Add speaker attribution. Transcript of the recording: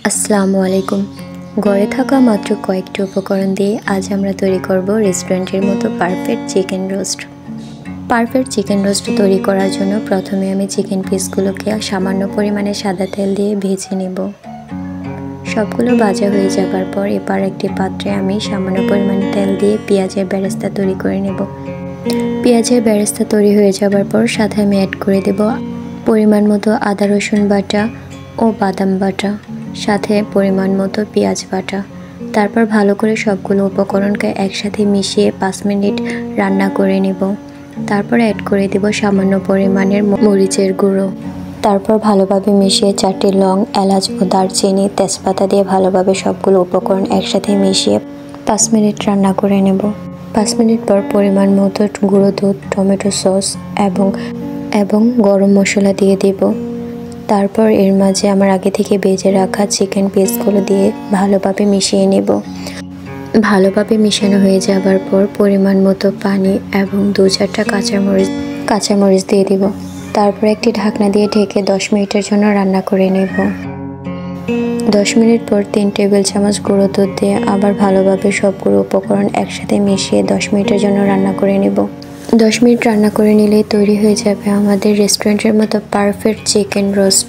Speaker 1: আসসালামু আলাইকুম। ঘরে থাকা মাত্র কয়েকটি উপকরণ দিয়ে আজ আমরা তৈরি করব রেস্টুরেন্টের মতো perfect chicken roast. Perfect chicken roast তৈরি করার জন্য প্রথমে আমি চিকেন পিসগুলোকে সামান্য পরিমাণে সাদা তেল দিয়ে ভেজে নেব। সবগুলো ভাজা হয়ে যাবার পর এবার একটি পাত্রে আমি সামান্য পরিমাণে তেল দিয়ে পেঁয়াজের বেরেস্তা তৈরি করে নেব। পেঁয়াজের বেরেস্তা তৈরি হয়ে যাবার পর সাথে আমি অ্যাড করে দেব পরিমাণ মতো আদা রসুন বাটা ও বাদাম বাটা, সাথে পরিমাণ মতো পেঁয়াজ বাটা। তারপর ভালো করে সবগুলো উপকরণকে একসাথে মিশিয়ে 5 মিনিট রান্না করে নেব। তারপর অ্যাড করে দেব সামান্য পরিমাণের মরিচের গুঁড়ো। তারপর ভালোভাবে মিশিয়ে 4টি লং, এলাচ ও দারচিনি, তেজপাতা দিয়ে ভালোভাবে সবগুলো উপকরণ একসাথে মিশিয়ে 5 মিনিট রান্না করে নেব। 5 মিনিট পর পরিমাণ মতো গুঁড়ো দুধ, টমেটো সস এবং গরম মশলা দিয়ে দেব। তারপর এর মাঝে আমার আগে থেকে ভেজে রাখা চিকেন পিসগুলো দিয়ে ভালোভাবে মিশিয়ে নেব। ভালোভাবে মিশানো হয়ে যাবার পর পরিমাণ মতো পানি এবং 2-4টা কাঁচামরিচ দিয়ে দেব। তারপর একটি ঢাকনা দিয়ে ঢেকে 10 মিনিটের জন্য রান্না করে নেব। 10 মিনিট পর 3 টেবিল চামচ গুঁড়ো দুধ দিয়ে আবার ভালোভাবে সবগুলো উপকরণ একসাথে মিশিয়ে 10 মিনিটের জন্য রান্না করে নেব। 10 মিনিট রান্না করে নিলেই তৈরি হয়ে যাবে আমাদের রেস্টুরেন্টের মতো পারফেক্ট চিকেন রোস্ট।